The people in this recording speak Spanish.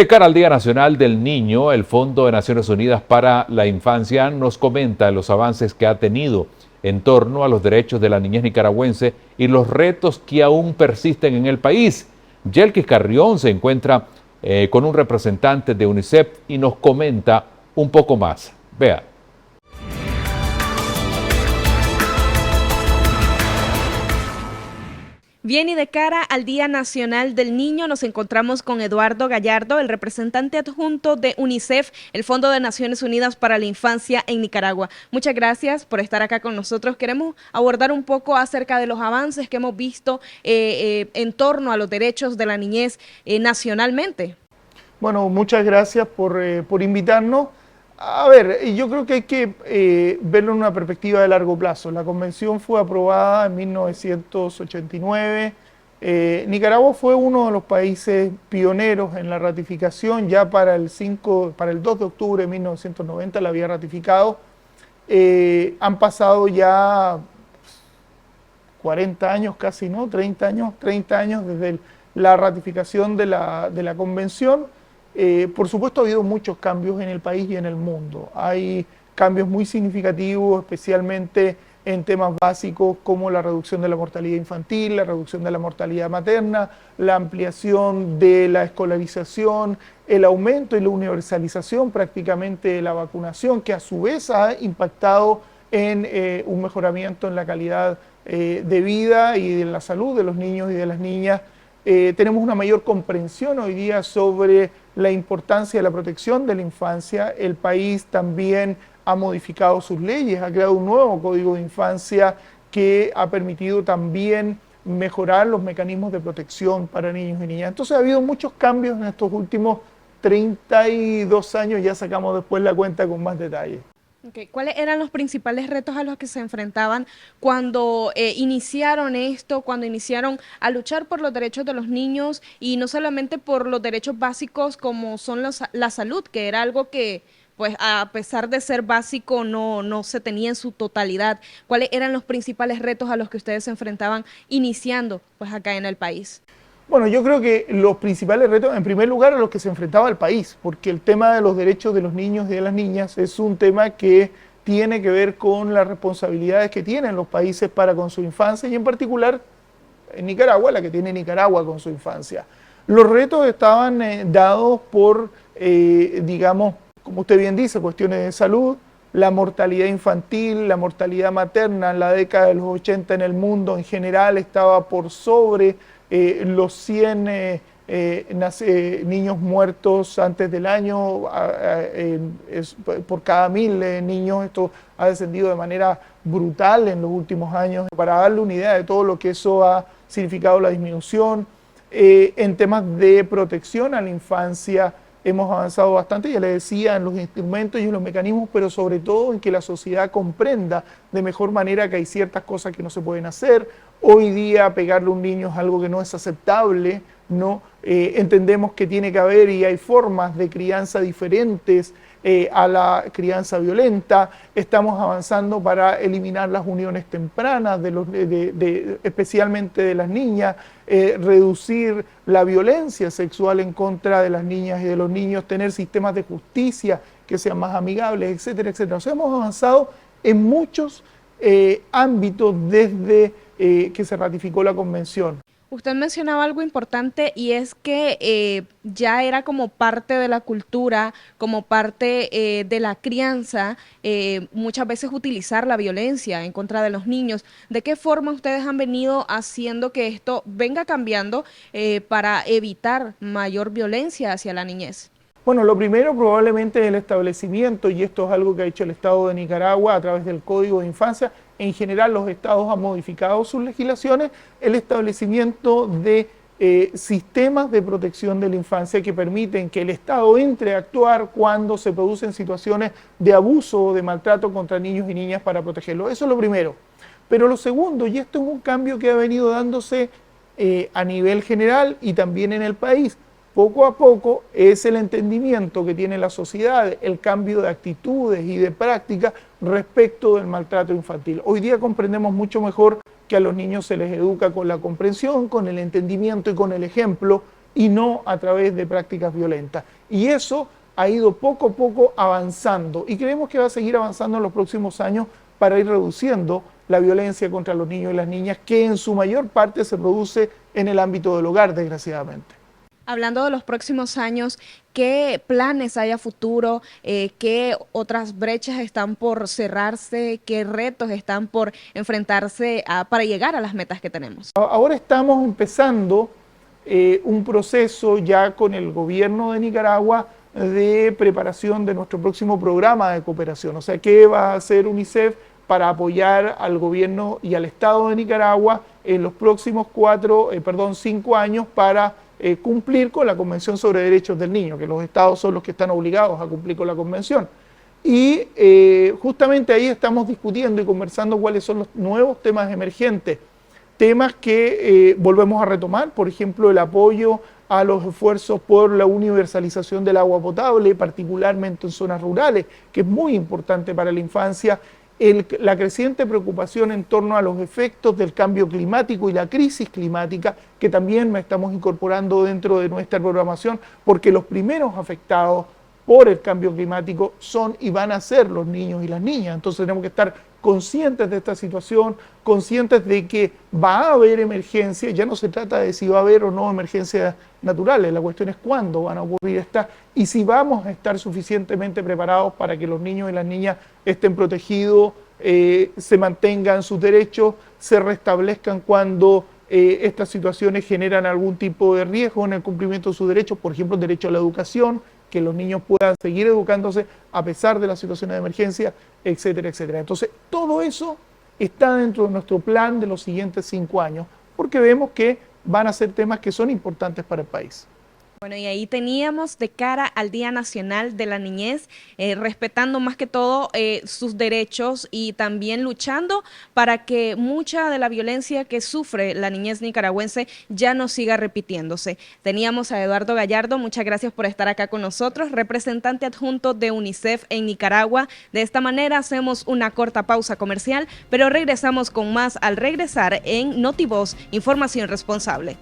De cara al Día Nacional del Niño, el Fondo de Naciones Unidas para la Infancia nos comenta los avances que ha tenido en torno a los derechos de la niñez nicaragüense y los retos que aún persisten en el país. Yelkis Carrión se encuentra con un representante de UNICEF y nos comenta un poco más. Vea. Bien, y de cara al Día Nacional del Niño nos encontramos con Eduardo Gallardo, el representante adjunto de UNICEF, el Fondo de Naciones Unidas para la Infancia en Nicaragua. Muchas gracias por estar acá con nosotros. Queremos abordar un poco acerca de los avances que hemos visto en torno a los derechos de la niñez nacionalmente. Bueno, muchas gracias por invitarnos. A ver, yo creo que hay que verlo en una perspectiva de largo plazo. La convención fue aprobada en 1989. Nicaragua fue uno de los países pioneros en la ratificación. Ya para el 2 de octubre de 1990 la había ratificado. Han pasado ya 40 años casi, ¿no? 30 años desde la ratificación de la convención. Por supuesto ha habido muchos cambios en el país y en el mundo. Hay cambios muy significativos, especialmente en temas básicos como la reducción de la mortalidad infantil, la reducción de la mortalidad materna, la ampliación de la escolarización, el aumento y la universalización prácticamente de la vacunación, que a su vez ha impactado en un mejoramiento en la calidad de vida y en la salud de los niños y de las niñas. Tenemos una mayor comprensión hoy día sobre la importancia de la protección de la infancia. El país también ha modificado sus leyes, ha creado un nuevo Código de Infancia que ha permitido también mejorar los mecanismos de protección para niños y niñas. Entonces ha habido muchos cambios en estos últimos 32 años, ya sacamos después la cuenta con más detalle. Okay. ¿Cuáles eran los principales retos a los que se enfrentaban cuando iniciaron esto, cuando iniciaron a luchar por los derechos de los niños y no solamente por los derechos básicos como son la salud, que era algo que, pues, a pesar de ser básico, no se tenía en su totalidad? ¿Cuáles eran los principales retos a los que ustedes se enfrentaban iniciando, pues, acá en el país? Bueno, yo creo que los principales retos, en primer lugar, a los que se enfrentaba el país, porque el tema de los derechos de los niños y de las niñas es un tema que tiene que ver con las responsabilidades que tienen los países para con su infancia y en particular en Nicaragua, la que tiene Nicaragua con su infancia. Los retos estaban dados por, digamos, como usted bien dice, cuestiones de salud, la mortalidad infantil, la mortalidad materna en la década de los 80 en el mundo en general estaba por sobre los 100 niños muertos antes del año, por cada 1000 niños. Esto ha descendido de manera brutal en los últimos años. Para darle una idea de todo lo que eso ha significado la disminución, en temas de protección a la infancia hemos avanzado bastante, ya le decía, en los instrumentos y en los mecanismos, pero sobre todo en que la sociedad comprenda de mejor manera que hay ciertas cosas que no se pueden hacer. Hoy día pegarle a un niño es algo que no es aceptable, ¿no? Entendemos que tiene que haber y hay formas de crianza diferentes a la crianza violenta. Estamos avanzando para eliminar las uniones tempranas, especialmente de las niñas, reducir la violencia sexual en contra de las niñas y de los niños, tener sistemas de justicia que sean más amigables, etcétera, etcétera. O sea, hemos avanzado en muchos ámbitos desde que se ratificó la convención. Usted mencionaba algo importante y es que ya era como parte de la cultura, como parte de la crianza, muchas veces utilizar la violencia en contra de los niños. ¿De qué forma ustedes han venido haciendo que esto venga cambiando para evitar mayor violencia hacia la niñez? Bueno, lo primero probablemente es el establecimiento, y esto es algo que ha hecho el Estado de Nicaragua a través del Código de Infancia. En general los estados han modificado sus legislaciones, el establecimiento de sistemas de protección de la infancia que permiten que el Estado entre a actuar cuando se producen situaciones de abuso o de maltrato contra niños y niñas para protegerlos. Eso es lo primero. Pero lo segundo, y esto es un cambio que ha venido dándose a nivel general y también en el país, poco a poco, es el entendimiento que tiene la sociedad, el cambio de actitudes y de prácticas respecto del maltrato infantil. Hoy día comprendemos mucho mejor que a los niños se les educa con la comprensión, con el entendimiento y con el ejemplo, y no a través de prácticas violentas. Y eso ha ido poco a poco avanzando y creemos que va a seguir avanzando en los próximos años para ir reduciendo la violencia contra los niños y las niñas, que en su mayor parte se produce en el ámbito del hogar, desgraciadamente. Hablando de los próximos años, ¿qué planes hay a futuro? ¿Qué otras brechas están por cerrarse? ¿Qué retos están por enfrentarse para llegar a las metas que tenemos? Ahora estamos empezando un proceso ya con el gobierno de Nicaragua de preparación de nuestro próximo programa de cooperación. O sea, ¿qué va a hacer UNICEF para apoyar al gobierno y al Estado de Nicaragua en los próximos 5 años para cumplir con la Convención sobre Derechos del Niño, que los estados son los que están obligados a cumplir con la Convención? Y justamente ahí estamos discutiendo y conversando cuáles son los nuevos temas emergentes, temas que volvemos a retomar, por ejemplo, el apoyo a los esfuerzos por la universalización del agua potable, particularmente en zonas rurales, que es muy importante para la infancia, la creciente preocupación en torno a los efectos del cambio climático y la crisis climática, que también estamos incorporando dentro de nuestra programación, porque los primeros afectados por el cambio climático son y van a ser los niños y las niñas. Entonces tenemos que estar conscientes de esta situación, conscientes de que va a haber emergencias. Ya no se trata de si va a haber o no emergencias naturales, la cuestión es cuándo van a ocurrir estas y si vamos a estar suficientemente preparados para que los niños y las niñas estén protegidos, se mantengan sus derechos, se restablezcan cuando estas situaciones generan algún tipo de riesgo en el cumplimiento de sus derechos, por ejemplo, el derecho a la educación, que los niños puedan seguir educándose a pesar de las situaciones de emergencia, etcétera, etcétera. Entonces, todo eso está dentro de nuestro plan de los siguientes 5 años, porque vemos que van a ser temas que son importantes para el país. Bueno, y ahí teníamos de cara al Día Nacional de la Niñez, respetando más que todo sus derechos y también luchando para que mucha de la violencia que sufre la niñez nicaragüense ya no siga repitiéndose. Teníamos a Eduardo Gallardo, muchas gracias por estar acá con nosotros, representante adjunto de UNICEF en Nicaragua. De esta manera hacemos una corta pausa comercial, pero regresamos con más al regresar en Notivoz, Información Responsable.